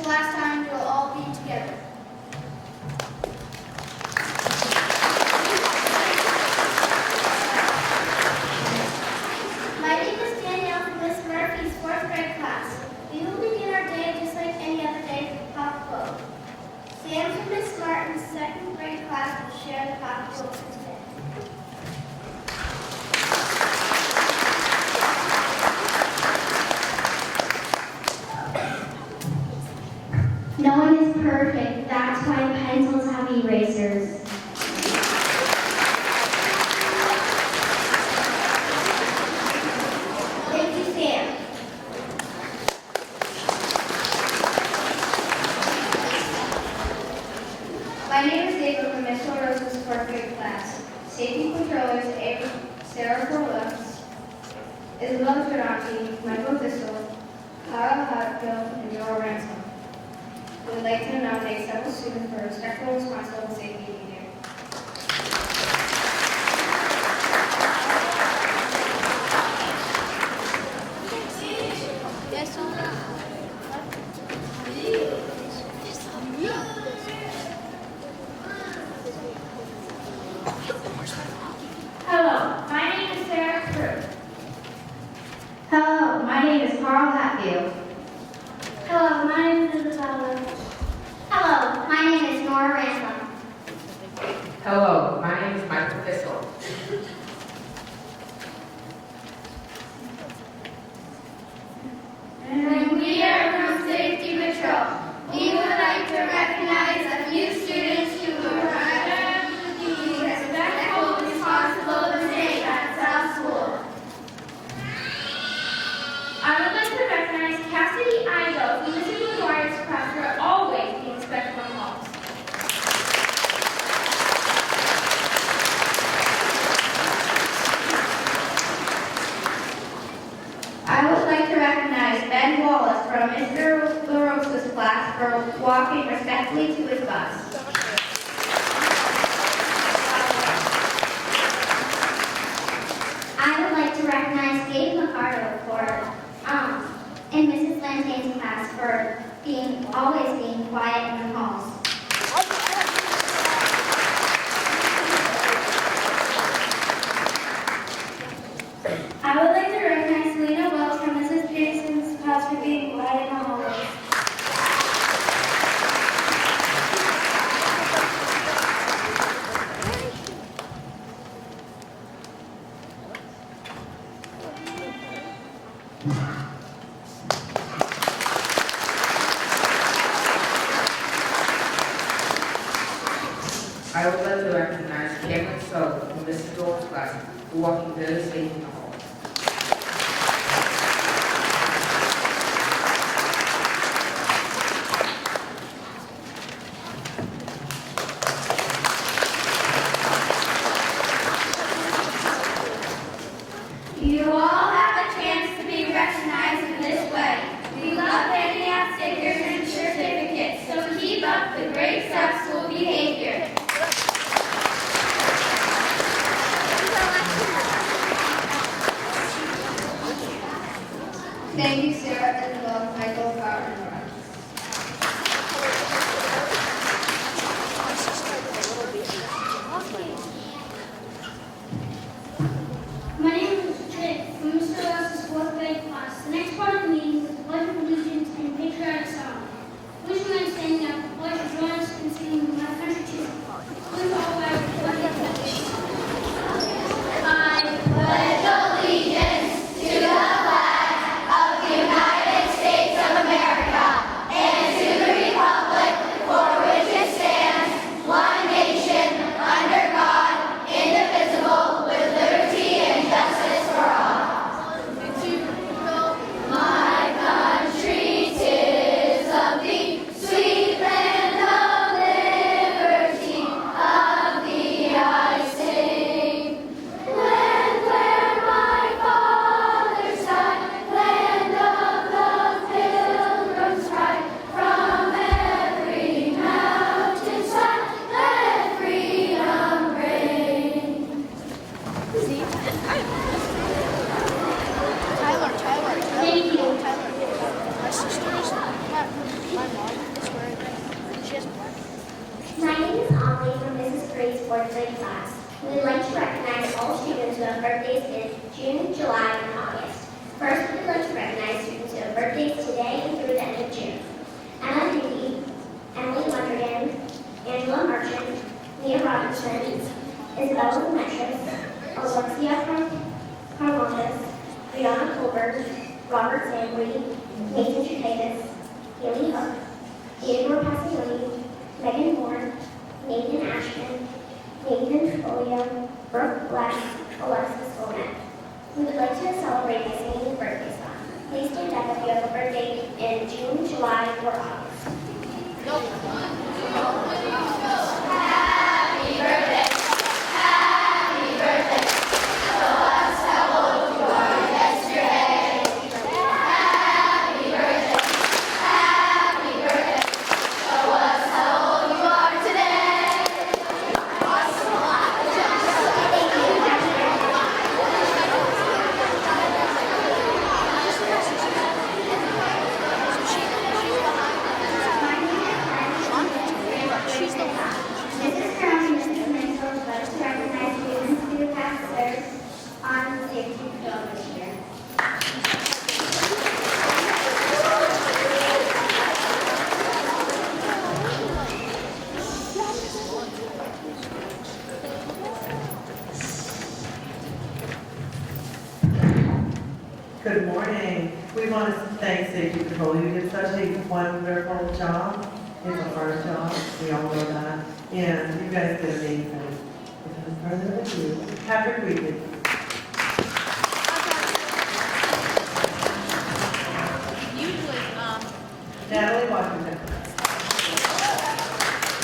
the last time we'll all be together. My name is Danielle from Miss Murphy's 4th grade class. We will begin our day just like any other day with pop quote. Sam from Miss Martin's 2nd grade class will share the pop quote for today. No one is perfect. That's why pencils have erasers. Thank you, Sam. My name is David from Miss Rose's 4th grade class. Safety controllers Sarah Phillips, Isabella Ferranti, Michael Thistle, Kyle Hatfield, and Joel Ransom. We would like to nominate several students for respectful, responsible, and safe behavior. Hello, my name is Sarah Crew. Hello, my name is Carl Hatfield. Hello, my name is Isabella. Hello, my name is Nora Ransom. Hello, my name is Michael Thistle. And we are from Safety Patrol. We would like to recognize a few students who were being respectful, responsible, and safe at South School. I would like to recognize Cassidy Igo from Mrs. McGuire's class for always being respectful in halls. I would like to recognize Ben Wallace from Mr. LaRosa's class for walking respectfully to his bus. I would like to recognize Dave McCarter in Mrs. Lantane's class for always being quiet in the halls. I would like to recognize Selena Welch from Mrs. Peterson's class for being quiet in the hallways. I would like to recognize Cameron Sow from Mr. Dolan's class for walking very safe in the hall. You all have a chance to be recognized in this way. We love handing out stickers and certificates, so keep up the great South School behavior. Thank you, Sarah, and love Michael, Carl, and Nora. My name is Jake from Mr. Ross's 4th grade class. The next part of the meeting is the Pledge of Allegiance and patriotic song. Please remain standing up. The pledge will join us in singing My Country Too. Please all rise for the pledge of allegiance. I pledge allegiance to the flag of the United States of America and to the republic for which it stands, one nation, under God, fourth grade class. We would like to recognize all students who have birthdays in June, July, and August. First, we would like to recognize students who have birthdays today and through the end of June. Emma Hindy, Emily Wondergan, Angela Marchant, Leah Robinson, Isabella Demetrius, Alexia Carmontes, Brianna Colbert, Robert Zambri, Nathan Chutatis, Haley Hook, Theodore Passioni, Megan Moore, Nathan Ashton, Nathan Folio, Brooke Black, Alexis Bonet. We would like to celebrate by singing the birthday song. Please stand up if you have a birthday in June, July, or August. Happy birthday. Happy birthday. Show us how old you are yesterday. Happy birthday. Happy birthday. Show us how old you are today. She's the one. Mrs. Brown and Mrs. Mitchell would like to recognize students who have served on the safety patrol this year. Good morning. We want to thank Safety Patrol. You did such a wonderful job. It's a hard job. We all know that. And you guys did amazing. Without further ado, Patrick Reed. Natalie Washington.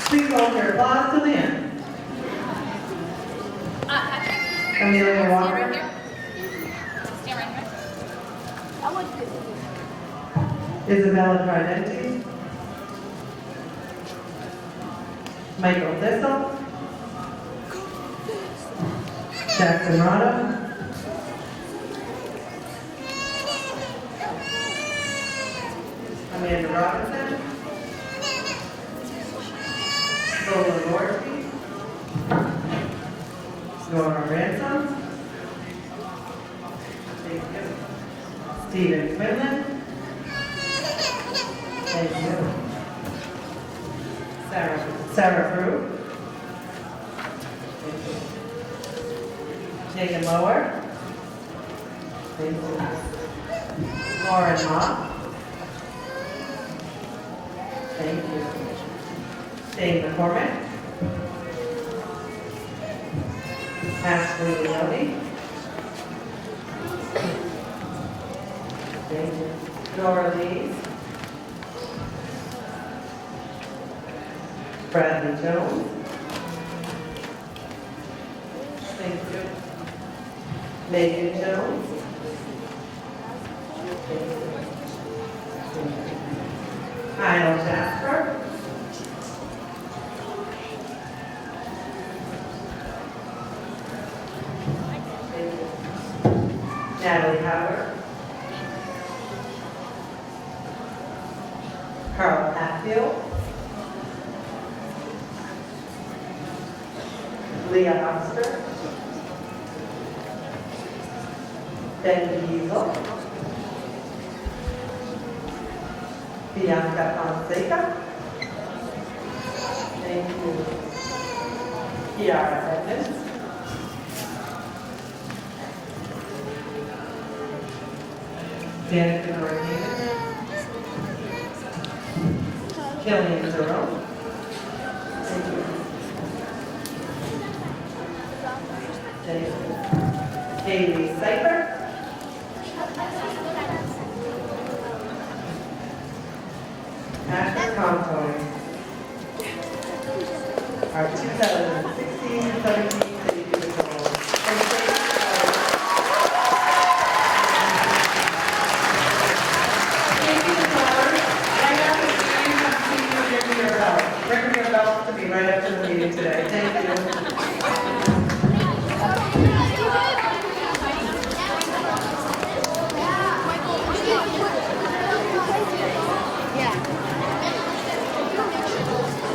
Please hold your applause to the end. Amelia Walker. Isabella Tridenti. Michael Thistle. Jackson Rado. Amanda Robinson. Lola Gorski. Nora Ransom. Thank you. Stephen Quinlan. Thank you. Sarah Brew. Thank you. Jacob Mower. Thank you. Lauren Mock. Thank you. Shane McCormick. Ashley Leone. Thank you. Dora Lees. Bradley Jones. Thank you. Megan Jones. Thank you. Kyle Jasper. Thank you. Natalie Howard. Carl Hatfield. Leah Oster. Ben Diesel. Bianca Fonseca. Thank you. Kiara Edmonds. Danica Martinez. Killian Jerome. Thank you. Thank you. Haley Cypher. Ashley Contoy. Our 2016-17 Safety Patrol. Safety Patrol, right after the meeting, come see you and give me your belt. Bring me your belt to me right after the meeting today. Thank you.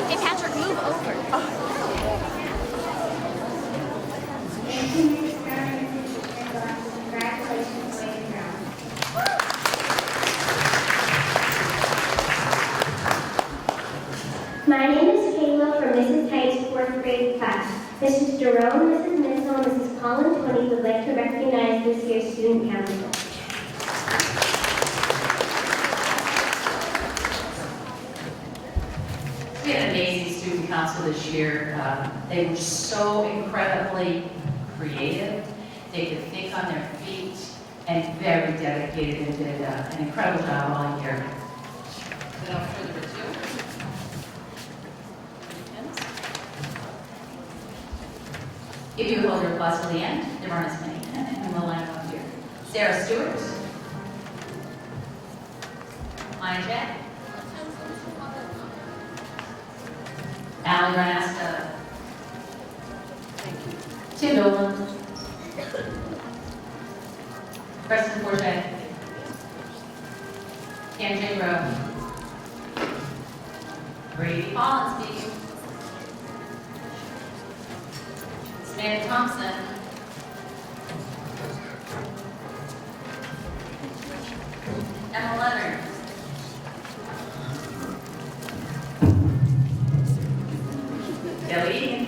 Hey, Patrick, move over. Mrs. Jerome, Mrs. Mitchell, and Mrs. Collins Tony would like to recognize this year's student council. We had an amazing student council this year. They were so incredibly creative. They could think on their feet and very dedicated and did an incredible job all year. Without further ado. If you would hold your applause till the end, there aren't as many, and we'll line them up here. Sarah Stewart. Maya Jack. Allie Renasta. Tim Dolan. Preston Forte. Cam Jingro. Brady Collins speaking. Samantha Thompson. Emma Leonard. Kelly Egan.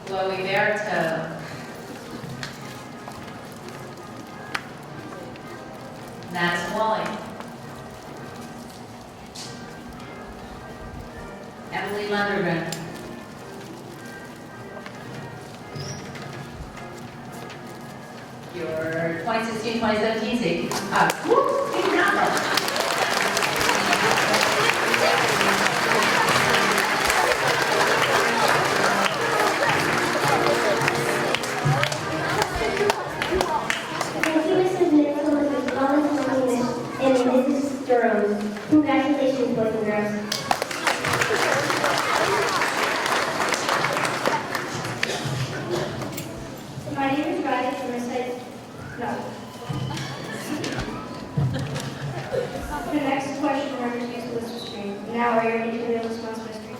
Chloe Berto. Madison Wally. Emily Lundergren. Your 2016-2017 safety. Student council. Thank you, Mrs. Mitchell, Mrs. Collins Tony, and Mrs. Jerome. Congratulations, boys and girls. My name is Riley from Recite. No. The next question we're going to use the list of screen. Now, are you ready to reveal the response mystery?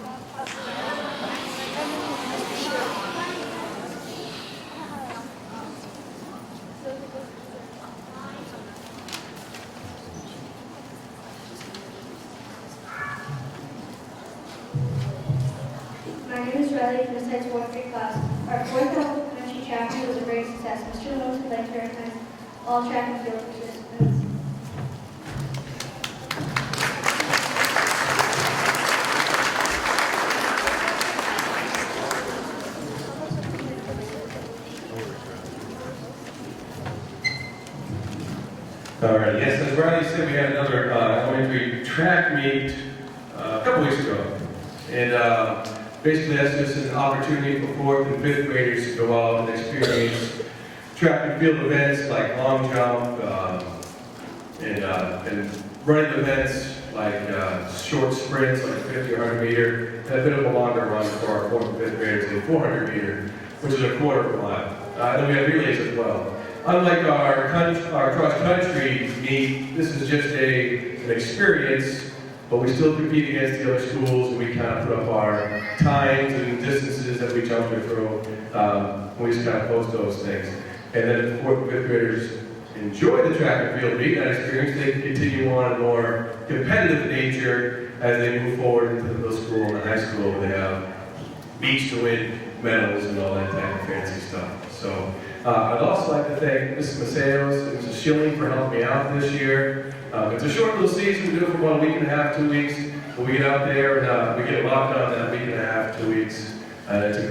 My name is Riley from the Science 4th grade class. Our fourth level country track meet was a great success. Mr. Lewis would like to recognize all track and field participants. All right, yes, as Riley said, we had another elementary track meet a couple weeks ago. And basically that's just an opportunity for 4th and 5th graders to go out and experience track and field events like long jump and running events like short sprints like 50 or 100 meter, and a bit of a longer run for our 4th and 5th graders, a 400 meter, which is a quarter of a mile. Then we have relays as well. Unlike our cross-country meet, this is just an experience, but we still compete against the other schools, and we kind of put up our times and distances that we jump through. We just kind of post those things. And then if the 4th and 5th graders enjoy the track and field meet, that experience, they continue on in more competitive nature as they move forward into the middle school and the high school, where they have meets to win medals and all that type of fancy stuff. So I'd also like to thank Mrs. Maceos and Mrs. Schilling for helping me out this year. It's a short little season. We do it for about a week and a half, 2 weeks. But we get out there and we get a lot done that week and a half, 2 weeks. It's a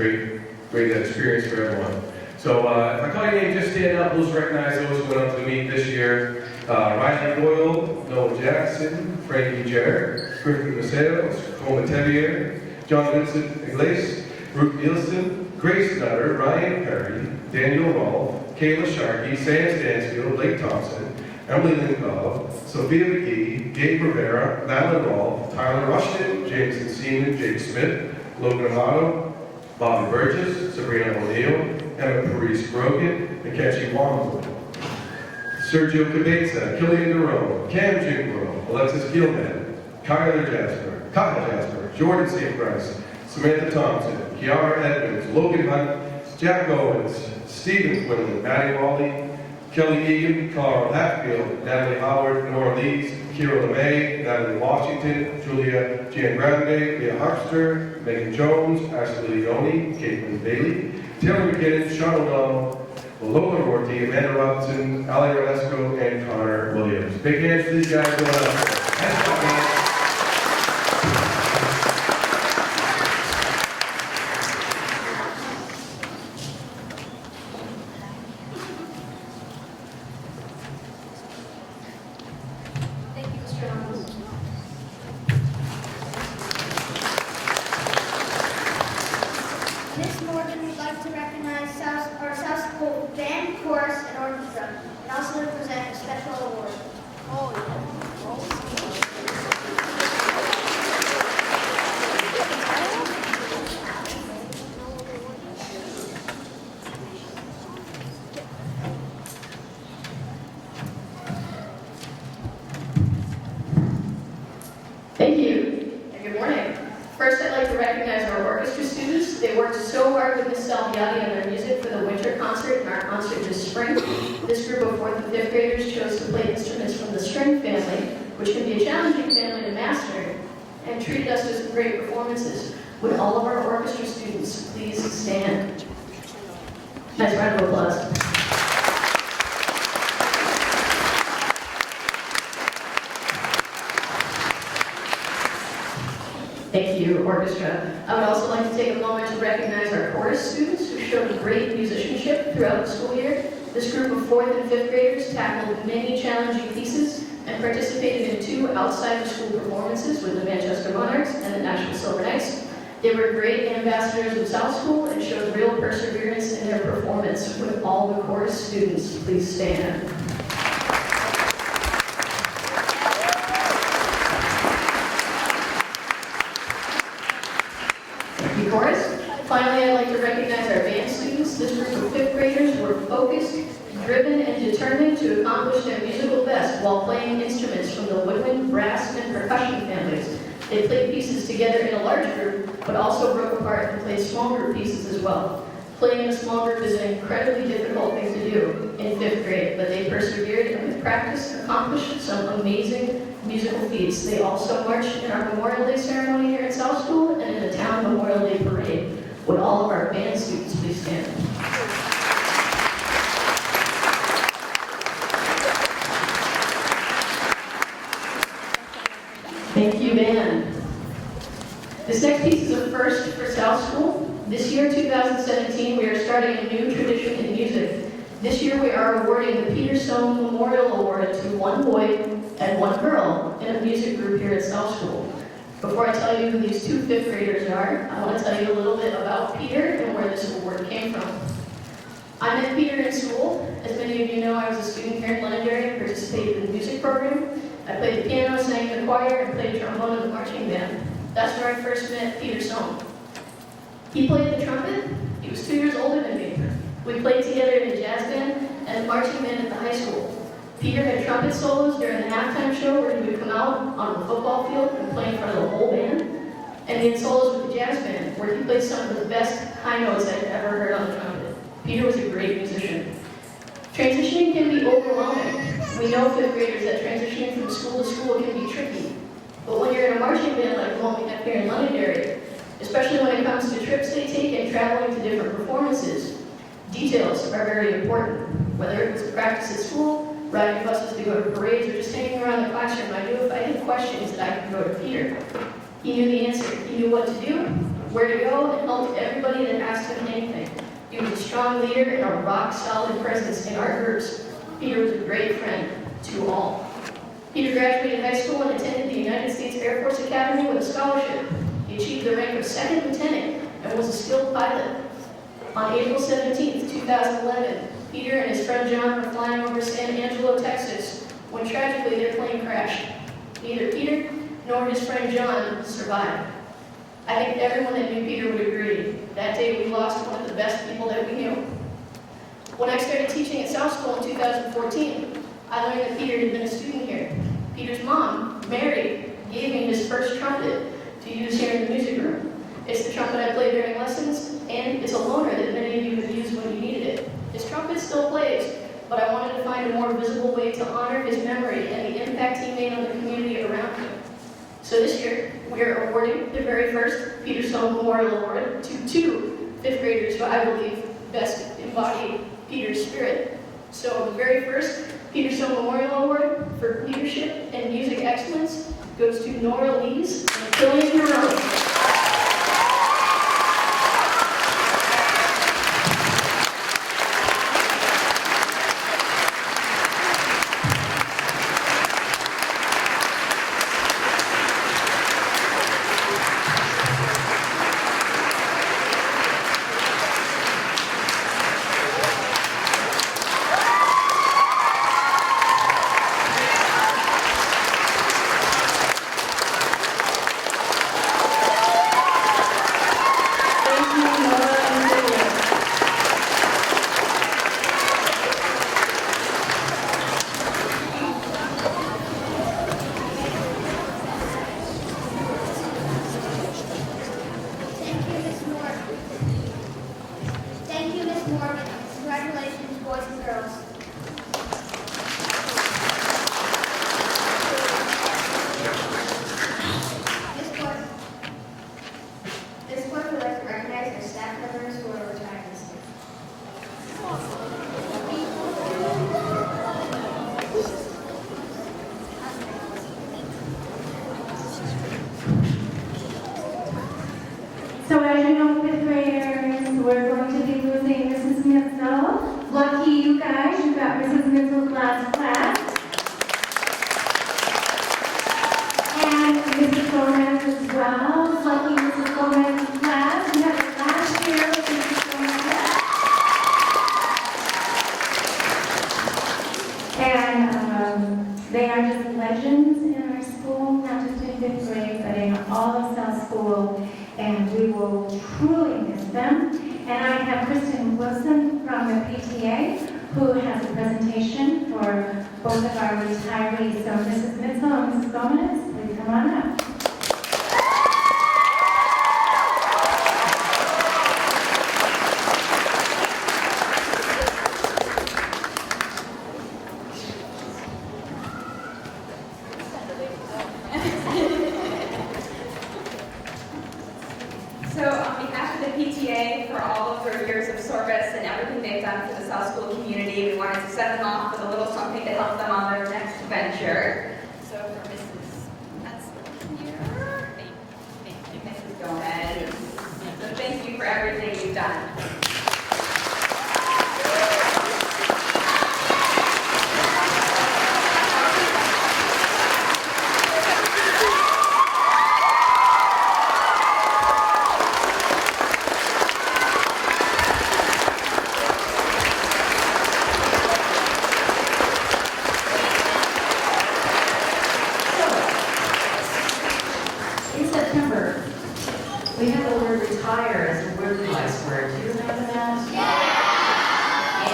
great experience for everyone. So if I call your name, just stand up. Let's recognize those who went up to the meet this year. Riley Doyle, Noah Jackson, Frankie Jarrett, Griffin Maceos, Cole Matevier, John Vincent Iglesias, Ruth Nielsen, Grace Nutter, Ryan Perry, Daniel Rolfe, Kayla Sharkey, Sam Stansfield, Blake Thompson, Emily Linkov, Sophia McGee, Gabe Rivera, Madeline Rolfe, Tyler Rushton, Jameson Seaman, Jake Smith, Logan Amato, Bobby Burgess, Sabrina O'Neill, Emma Parise Grogan, Akechi Wambo, Sergio Cabeza, Killian Durone, Cam Jingro, Alexis Gilman, Kyle Jasper, Jordan St. Price, Samantha Thompson, Kiara Edmonds, Logan Hunt, Jack Owens, Stephen Quinlan, Maddie Wally, Kelly Egan, Carl Hatfield, Natalie Howard, Nora Lees, Kira LeMay, Natalie Washington, Julia Giangrande, Leah Harpster, Megan Jones, Ashley Leone, Caitlin Bailey, Taylor McKinnon, Sean O'Donnell, Lola Rorty, Amanda Robinson, Ali Rolesco, and Connor Williams. Big hands for these guys going up. Nice job, man. Thank you, Mr. Ramos. This morning, we'd like to recognize our South School band, chorus, and orchestra, and also to present a special award. Thank you, and good morning. First, I'd like to recognize our orchestra students. They worked so hard with Ms. Salviati on their music for the winter concert and our concert this spring. This group of 4th and 5th graders chose to play instruments from the string family, which can be a challenging family to master, and treated us to some great performances. Would all of our orchestra students please stand? Nice round of applause. Thank you, orchestra. I would also like to take a moment to recognize our chorus students who showed great musicianship throughout the school year. This group of 4th and 5th graders tackled many challenging pieces and participated in 2 outside-of-school performances with the Manchester Monarchs and the National Silver Knights. They were great ambassadors of South School and showed real perseverance in their performance. Would all the chorus students please stand? Chorus. Finally, I'd like to recognize our band students. This group of 5th graders were focused, driven, and determined to accomplish their musical best while playing instruments from the woodwind, brass, and percussion families. They played pieces together in a large group, but also broke apart and played small group pieces as well. Playing in a small group is an incredibly difficult thing to do in 5th grade, but they persevered and with practice accomplished some amazing musical feats. They also marched in our Memorial Day ceremony here at South School and in the town Memorial Day parade. Would all of our band students please stand? Thank you, band. This next piece is a first for South School. This year, 2017, we are starting a new tradition in music. This year, we are awarding the Peter Sohn Memorial Award to 1 boy and 1 girl in a music group here at South School. Before I tell you who these 2 5th graders are, I want to tell you a little bit about Peter and where this award came from. I met Peter in school. As many of you know, I was a student here in Londonderry and participated in the music program. I played the piano, sang in the choir, and played trombone in the marching band. That's where I first met Peter Sohn. He played the trumpet. He was 2 years older than me. We played together in the jazz band and the marching band at the high school. Peter had trumpet solos during the halftime show where he would come out on the football field and play in front of the whole band. And he had solos with the jazz band where he played some of the best high notes I've ever heard on the trumpet. Peter was a great musician. Transitioning can be overwhelming. We know 5th graders that transitioning from school to school can be tricky. But when you're in a marching band like the one we have here in Londonderry, especially when it comes to trips they take and traveling to different performances, details are very important. Whether it was practice at school, riding buses to go to parades, or just hanging around the classroom, I knew if I had questions that I could go to Peter. He knew the answer. He knew what to do, where to go, and helped everybody that asked him anything. He was a strong leader and a rock-solid presence in our groups. Peter was a great friend to all. Peter graduated high school and attended the United States Air Force Academy with a scholarship. He achieved the rank of 2nd lieutenant and was a skilled pilot. On April 17, 2011, Peter and his friend John were flying over San Angelo, Texas, when tragically their plane crashed. Neither Peter nor his friend John survived. I think everyone that knew Peter would agree. That day we lost one of the best people that we knew. When I started teaching at South School in 2014, I learned that Peter had been a student here. Peter's mom, Mary, gave me his first trumpet to use here in the music room. It's the trumpet I play during lessons, and it's a loaner that many of you have used when you needed it. His trumpet still plays, but I wanted to to find a more visible way to honor his memory and the impact he made on the community around him. So this year, we are awarding the very first Peter Stone Memorial Award to 2 fifth graders who I believe best embody Peter's spirit. So the very first Peter Stone Memorial Award for leadership and music excellence goes to Nora Lees and Killian Jerome. Thank you, Ms. Morgan. Congratulations, boys and girls. This board would like to recognize our staff members who are retiring this year. So as you know, fifth graders, we're going to be losing Mrs. Mitchell. Lucky you guys, you got Mrs. Mitchell's last class. And Mrs. Gomez as well. Lucky Mrs. Gomez's class. You had it last year, Mrs. Gomez. And they are just legends in our school, not just in fifth grade, but in all of South School. And we will truly miss them. And I have Kristen Wilson from the PTA, who has a presentation for both of our retirees. So Mrs. Mitchell and Mrs. Gomez, please come on up. So on behalf of the PTA, for all of their years of service and everything they've done for the South School community, we wanted to send them off with a little something to help them on their next venture. So for Mrs. Mrs. Gomez, so thank you for everything you've done. In September, we have the word retire as a workplace word. Do you remember that? Yeah!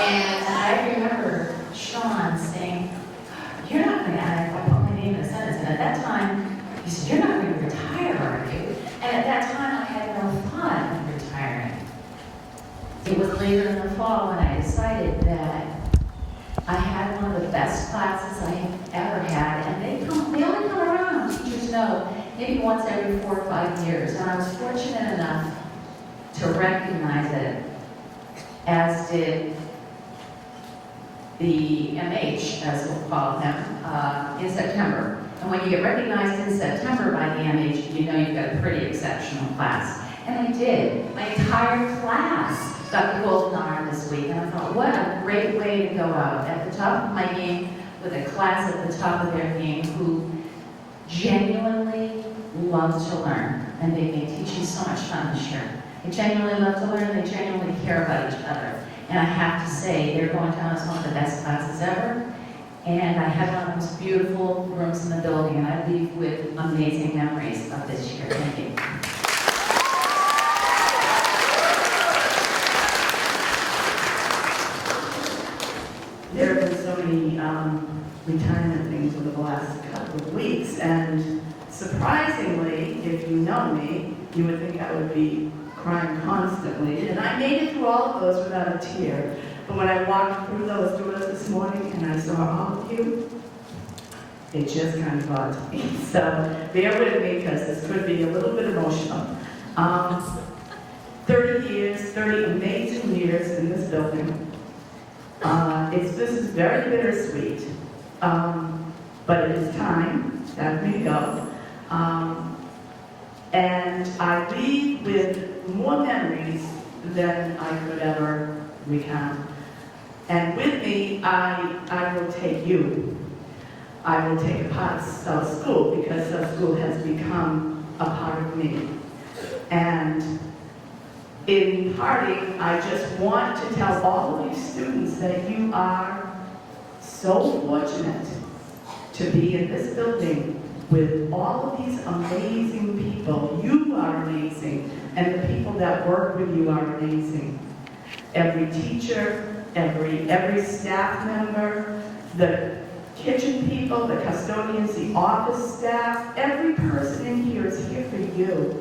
And I remember Sean saying, you're not going to, and I put my name in a sentence, and at that time, he said, you're not going to retire, are you? And at that time, I had no thought of retiring. It was later in the fall when I decided that I had one of the best classes I have ever had, and they only come around, teachers know, maybe once every 4 or 5 years. And I was fortunate enough to recognize it, as did the MH, as we'll call him, in September. And when you get recognized in September by the MH, you know you've got a pretty exceptional class. And I did. My entire class got the golden arm this week, and I thought, what a great way to go out at the top of my game with a class at the top of their game who genuinely love to learn, and they make teaching so much fun this year. They genuinely love to learn, they genuinely care about each other. And I have to say, they're going down as one of the best classes ever, and I have one of the most beautiful rooms in the building, and I leave with amazing memories of this year. Thank you. There have been so many retirement things over the last couple of weeks, and surprisingly, if you know me, you would think I would be crying constantly, and I made it through all of those without a tear. But when I walked through those doors this morning and I saw all of you, it just kind of got to me. So bear with me because this could be a little bit emotional. 30 years, 30 amazing years in this building. This is very bittersweet, but it is time that we go. And I leave with more memories than I could ever recount. And with me, I will take you. I will take a part of South School because South School has become a part of me. And in parting, I just want to tell all of you students that you are so fortunate to be in this building with all of these amazing people. You are amazing, and the people that work with you are amazing. Every teacher, every staff member, the kitchen people, the custodians, the office staff, every person in here is here for you.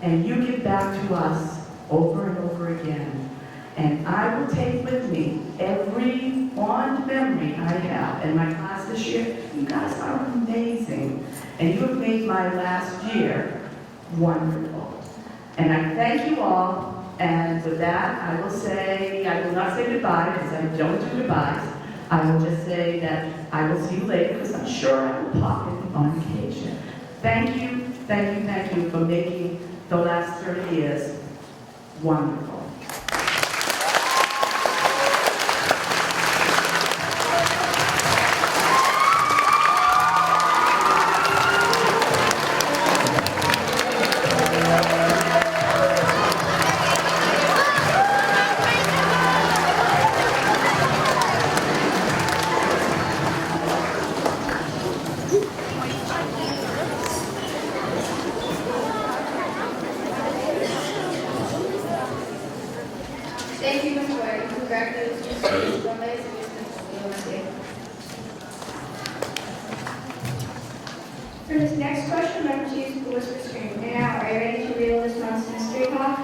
And you give back to us over and over again. And I will take with me every fond memory I have in my class this year. You guys are amazing. And you have made my last year wonderful. And I thank you all. And with that, I will not say goodbye because I don't do goodbyes. I will just say that I will see you later because I'm sure I will pop in on occasion. Thank you for making the last 30 years wonderful. Thank you, Ms. White. Congratulations, Ms. Gomez and Ms. Lomacek. For this next question, I'm going to use the whisper screen. Now, are you ready to reveal this month's mystery hawk?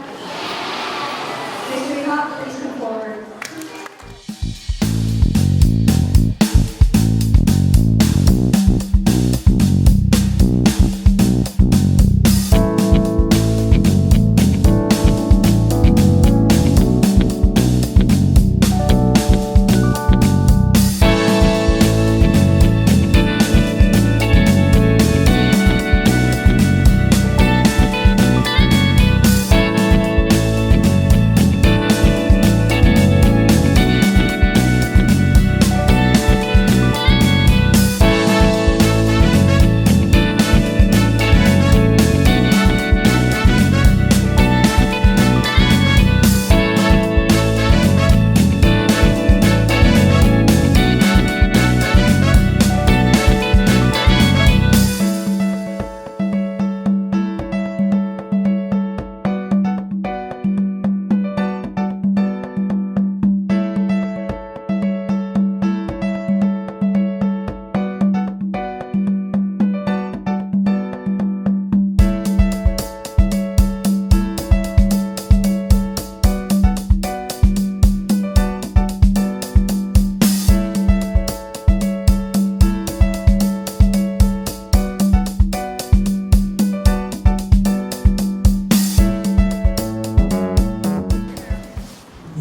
Mystery hawk, please come forward.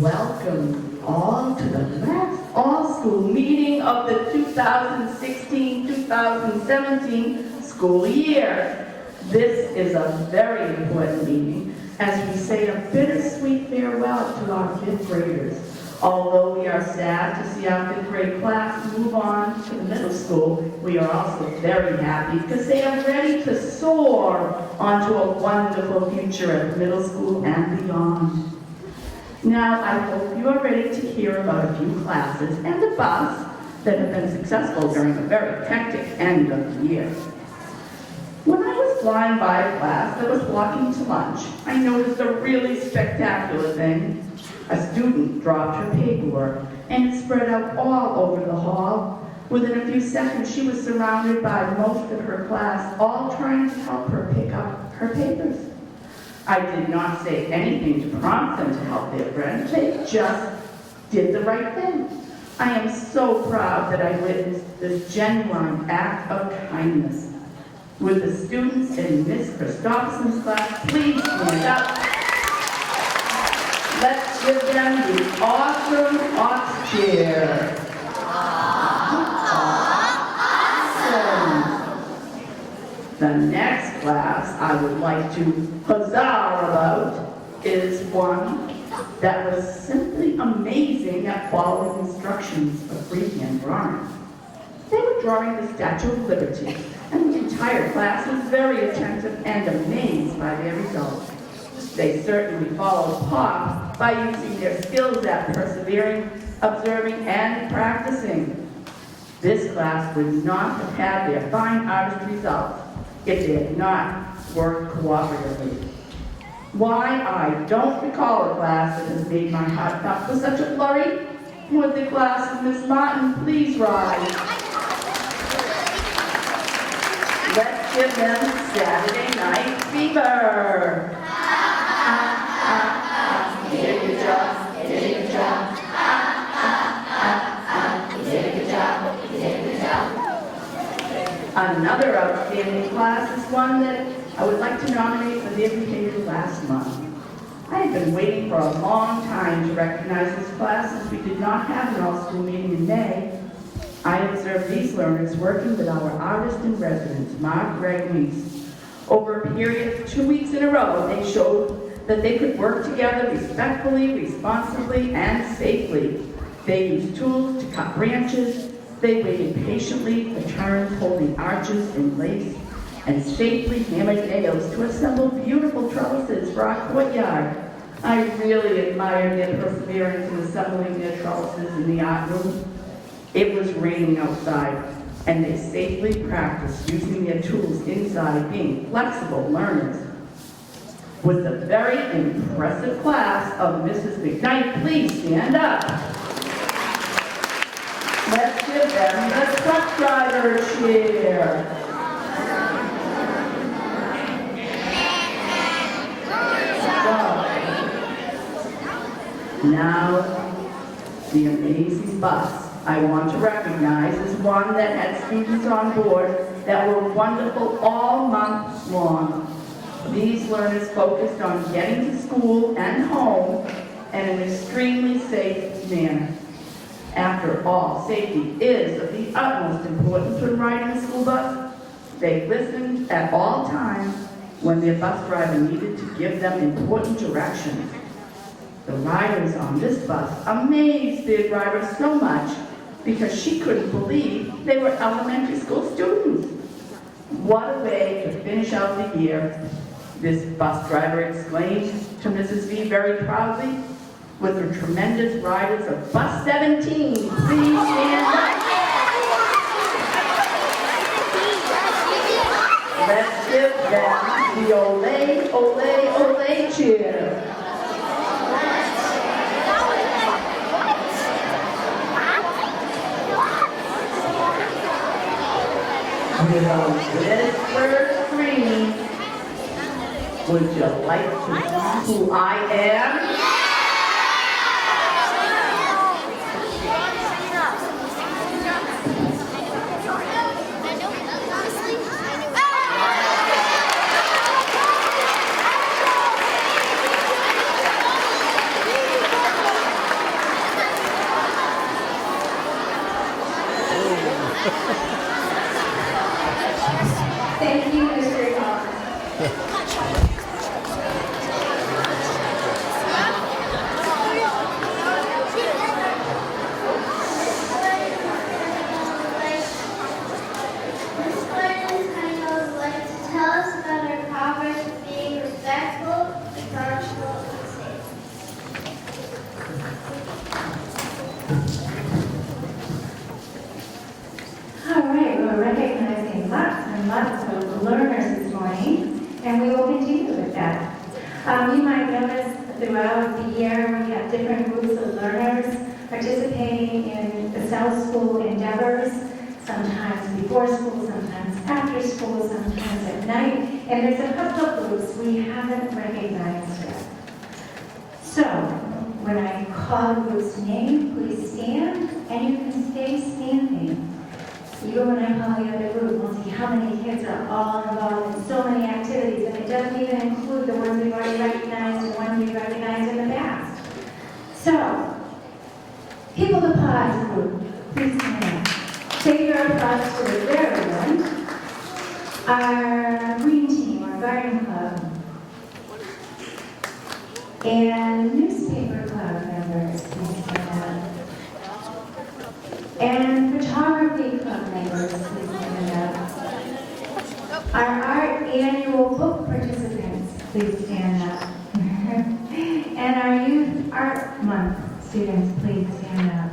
Welcome all to the last all-school meeting of the 2016-2017 school year. This is a very important meeting as we say a bittersweet farewell to our fifth graders. Although we are sad to see our fifth grade class move on to the middle school, we are also very happy because they are ready to soar onto a wonderful future at middle school and beyond. Now, I hope you are ready to hear about a few classes and the bus that have been successful during a very hectic end of the year. When I was flying by a class that was walking to lunch, I noticed a really spectacular thing. A student dropped her paperwork and it spread out all over the hall. Within a few seconds, she was surrounded by most of her class, all trying to help her pick up her papers. I did not say anything to prompt them to help their friend. They just did the right thing. I am so proud that I witnessed this genuine act of kindness. With the students in Miss Christopherson's class, please stand up. Let's give them the awesome ox cheer. Awesome. The next class I would like to huzzah about is one that was simply amazing at following instructions of freehand drawing. They were drawing the Statue of Liberty, and the entire class was very attentive and amazed by their results. They certainly followed Pop by using their skills at persevering, observing, and practicing. This class would not have had their fine artist results if they had not worked cooperatively. Why I don't recall a class that has made my heart thump with such a flurry. Would the class of Miss Martin please rise? Let's give them Saturday Night Fever. You did a good job, you did a good job. You did a good job, you did a good job. Another outstanding class is one that I would like to nominate for their behavior last month. I have been waiting for a long time to recognize this class since we did not have an all-school meeting in May. I observed these learners working with our artist in residence, Mark Gregory's. Over a period of 2 weeks in a row, they showed that they could work together respectfully, responsibly, and safely. They used tools to cut branches. They waited patiently for turns holding arches and lace, and safely hammered nails to assemble beautiful trellises for our courtyard. I really admired their perseverance in assembling their trellises in the art room. It was raining outside, and they safely practiced using their tools inside, being flexible learners. With the very impressive class of Mrs. McKnight, please stand up. Let's give them the truck driver cheer. Now, the amazing bus I want to recognize is one that had students on board that were wonderful all month long. These learners focused on getting to school and home in an extremely safe manner. After all, safety is of the utmost importance when riding a school bus. They listened at all times when their bus driver needed to give them important directions. The riders on this bus amazed their driver so much because she couldn't believe they were elementary school students. What a way to finish out the year, this bus driver exclaimed to Mrs. V very proudly. With the tremendous riders of Bus 17, please stand up. Let's give them the Ole, Ole, Ole cheer. With a whisper scream, would you like to see who I am? Thank you, Mr. Thomas. Ms. Gordon kind of like to tell us about our progress of being respectful, responsible, and safe. All right, we're recognizing lots and lots of learners this morning, and we will continue with that. You might notice throughout the year we have different groups of learners participating in the South School endeavors, sometimes before school, sometimes after school, sometimes at night, and there's a couple of groups we haven't recognized yet. So, when I call the group's name, please stand, and you can stay standing. Even when I call the other group, we'll see how many kids are all involved in so many activities, and it doesn't even include the ones we've already recognized and ones we've recognized in the past. So, people applause group, please stand up. Say your applause to the very end. Our green team, our garden club, and newspaper club members, please stand up. And photography club members, please stand up. Our art annual book participants, please stand up. And our youth art month students, please stand up.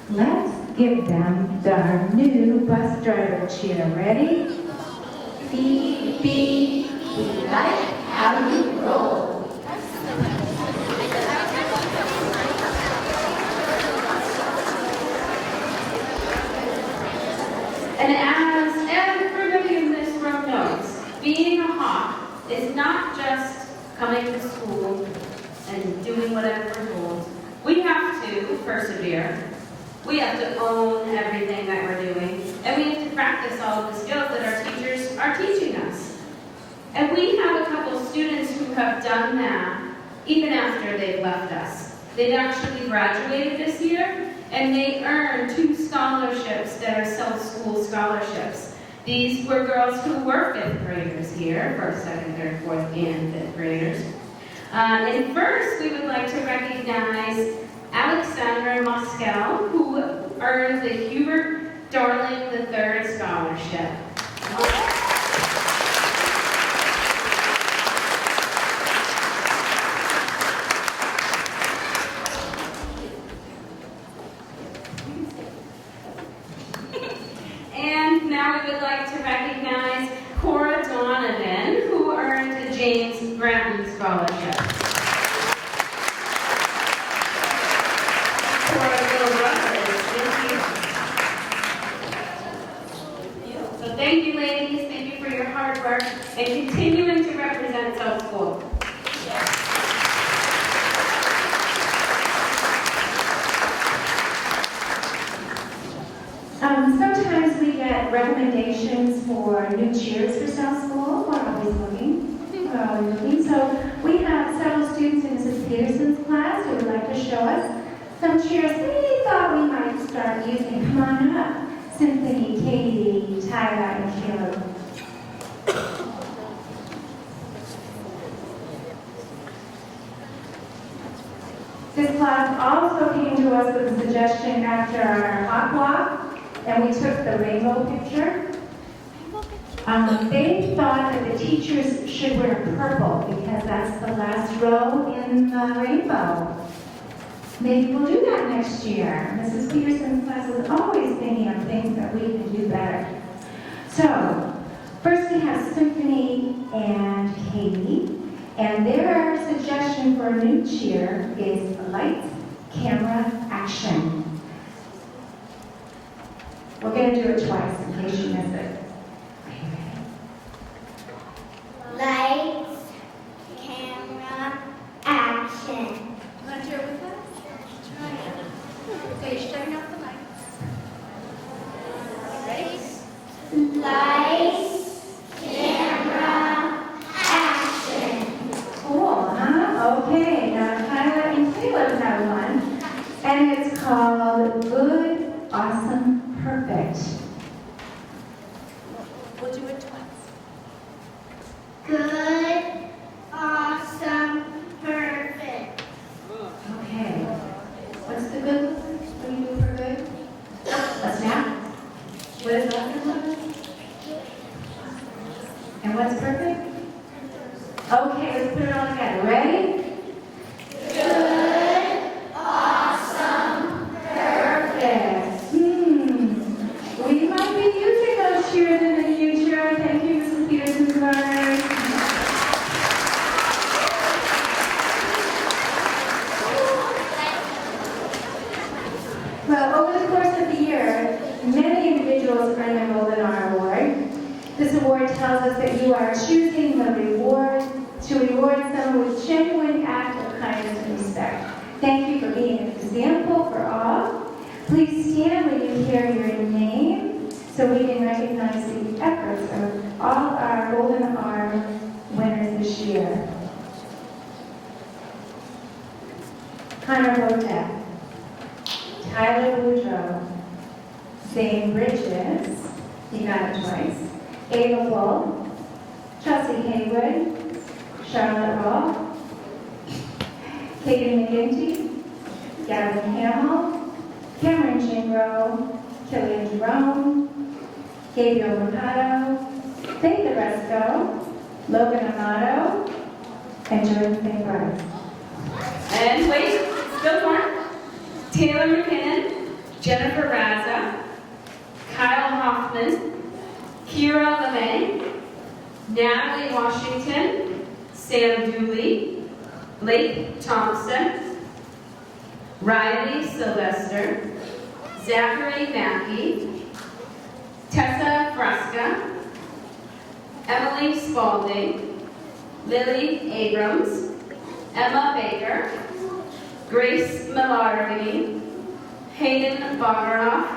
Let's give them our new bus driver cheer. Ready? Beep, beep, we like how you roll. And as everybody in this room knows, being a hawk is not just coming to school and doing whatever we're told. We have to persevere. We have to own everything that we're doing. And we have to practice all of the skills that our teachers are teaching us. And we have a couple students who have done that even after they've left us. They've actually graduated this year, and they earned 2 scholarships that are self-school scholarships. These were girls who were 5th graders here, 1st, 2nd, 3rd, 4th, and 5th graders. And first, we would like to recognize Alexandra Moscow, who earned the Hubert Darling III Scholarship. And now we would like to recognize Cora Donovan, who earned the James Granton Scholarship. Cora's little brother is here. So thank you, ladies. Thank you for your hard work and continuing to represent South School. Sometimes we get recommendations for new cheers for South School. We're always looking. So we have several students in Mrs. Peterson's class who would like to show us some cheers we thought we might start using. Come on up. Symphony, Katie, Tyra, and Caleb. This class also came to us with a suggestion after our hot walk, and we took the rainbow picture. They thought that the teachers should wear purple because that's the last row in the rainbow. Maybe we'll do that next year. Mrs. Peterson's class is always thinking of things that we can do better. So, first we have Symphony and Katie, and their suggestion for a new cheer is lights, camera, action. We're going to do it twice in case you miss it. Lights, camera, action. You want to do it with us? Try it. So you're shutting off the lights. Ready? Lights, camera, action. Cool, huh? Okay, now Tyler and Caleb have one, and it's called Good, Awesome, Perfect. We'll do it twice. Good, awesome, perfect. Okay, what's the good? What do you do for good? What's that? What is awesome? And what's perfect? Okay, let's put it all together. Ready? Good, awesome, Perfect. We might be using those cheers in the future. Thank you, Mrs. Peterson's learners. Well, over the course of the year, many individuals earn the Golden R Award. This award tells us that you are choosing the reward to reward someone with genuine act of kindness and respect. Thank you for being an example for all. Please stand when you hear your name so we can recognize the efforts of all our Golden Arm winners this year. Connor Botek, Tyler Boudreau, Zane Bridges, he got it twice, Ava Bull, Chelsea Haywood, Charlotte Raw, Katie McGinty, Gavin Hamill, Cameron Shingro, Killian Jerome, Gabriel Mercado, Faith Oresco, Logan Amato, and Jordan St. Brice. And wait, still more. Taylor McKinnon, Jennifer Raza, Kyle Hoffman, Kira LeMay, Natalie Washington, Sam Dooley, Blake Thompson, Riley Sylvester, Zachary Mackey, Tessa Fresca, Emily Spalding, Lily Abrams, Emma Baker, Grace Millardi, Hayden Boggeroff,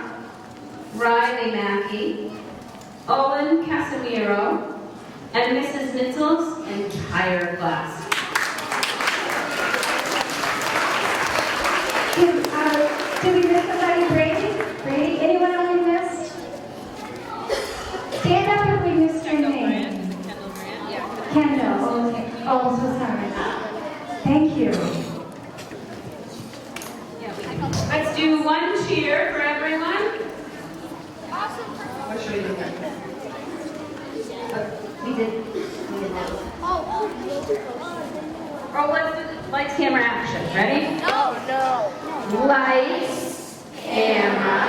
Riley Mackey, Owen Casimiro, and Mrs. Mitchell's entire class. Did we miss somebody? Brady? Anyone else we missed? Stand up if we missed your name. Kendall. Okay. Oh, I'm so sorry. Thank you. Let's do one cheer for everyone. What should we do? We did that. Oh, let's do the lights, camera, action. Ready? No. Lights, camera,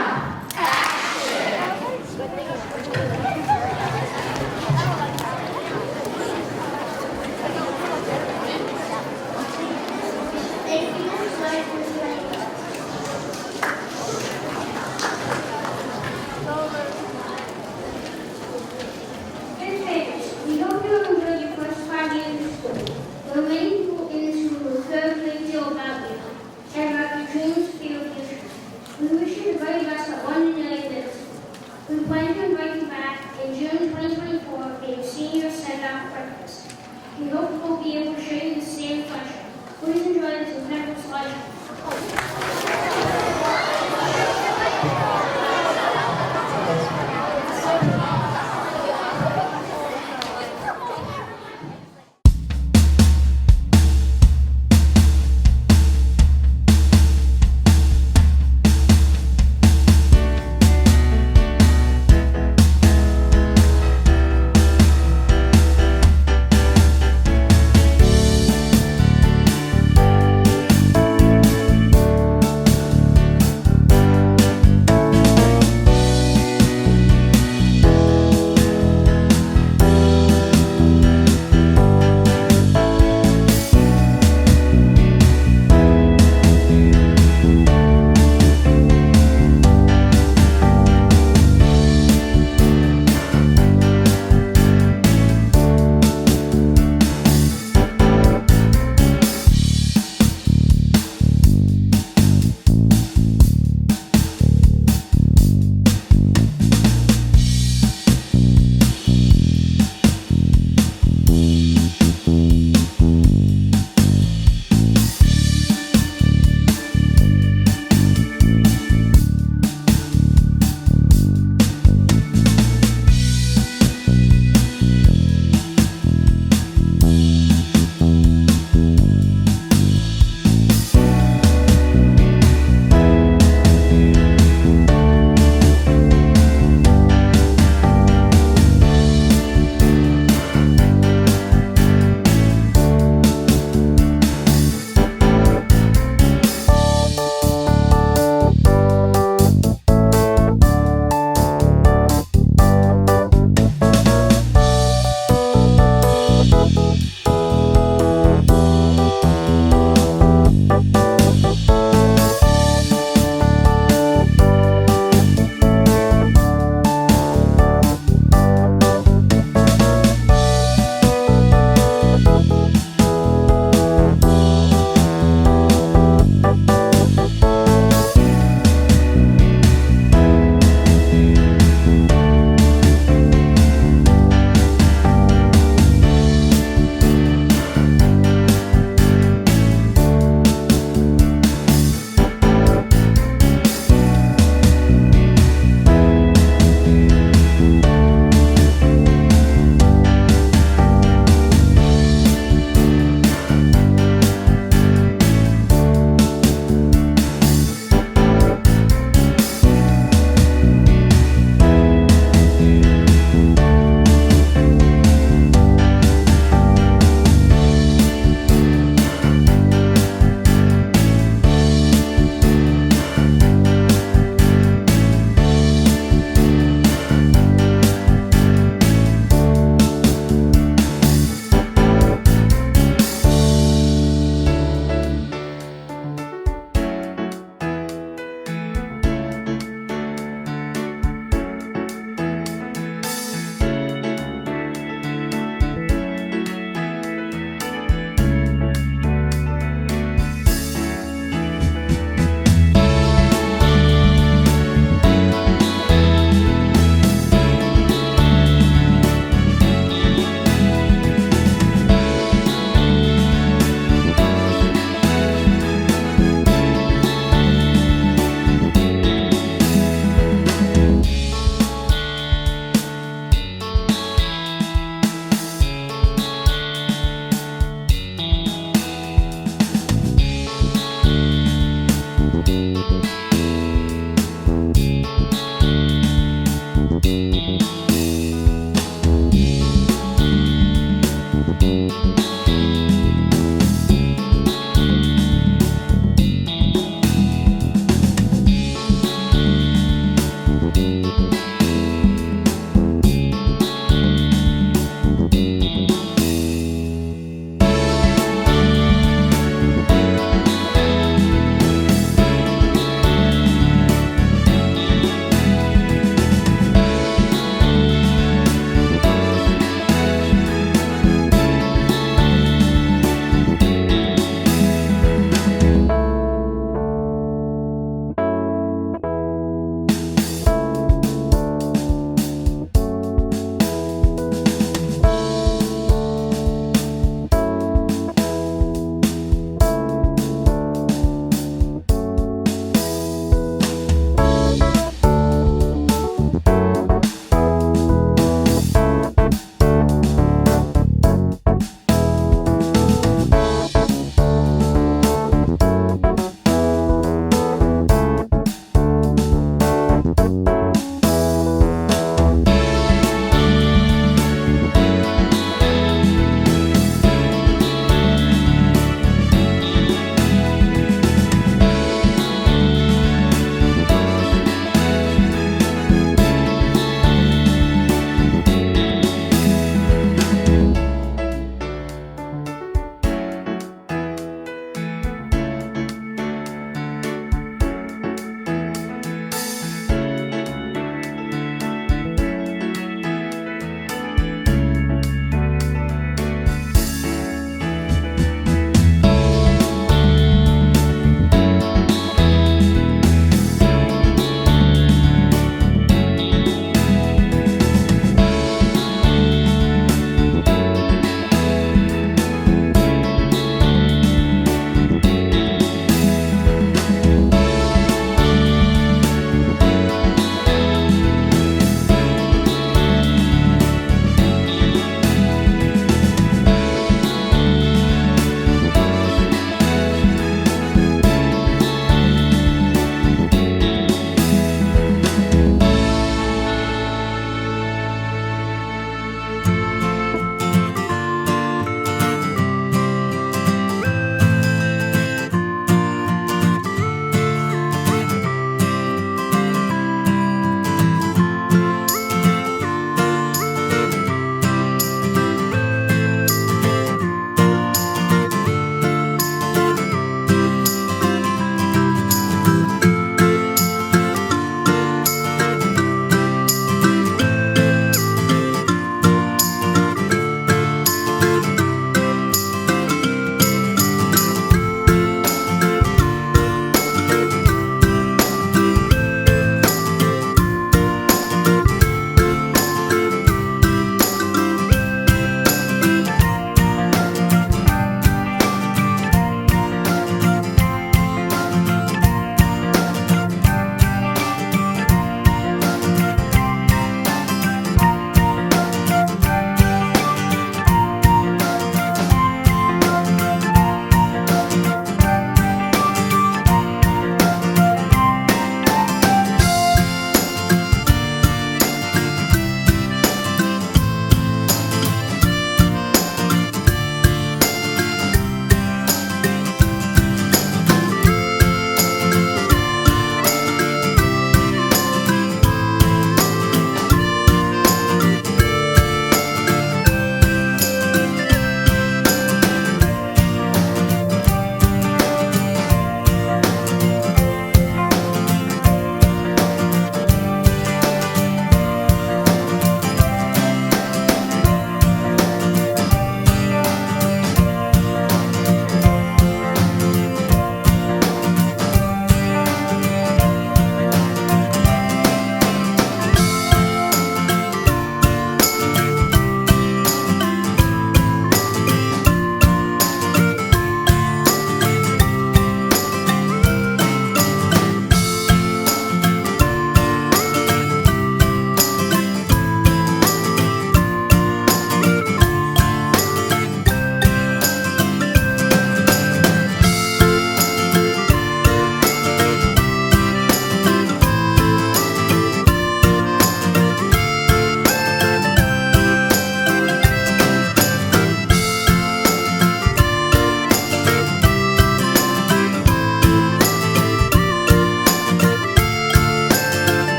We hope you enjoyed your first 5 years in school. There are many people in this room who care a great deal about you and about your dreams for your future. We wish you the very best at Londonderry Middle School. We plan to invite you back in June 2024 for your senior send-off breakfast. We hope we'll be able to show you the same pleasure. Please enjoy this incredible slideshow.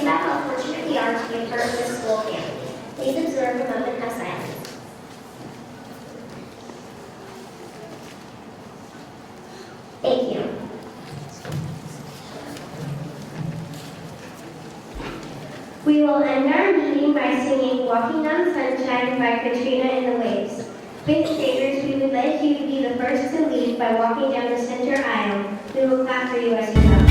about how fortunate we are to be a part of this school family. Please observe a moment of silence. Thank you. We will end our meeting by singing Walking Down Sunshine by Katrina and the Waves. Fifth graders, we would like you to be the first to leave by walking down the center aisle. We will clap for you as you go.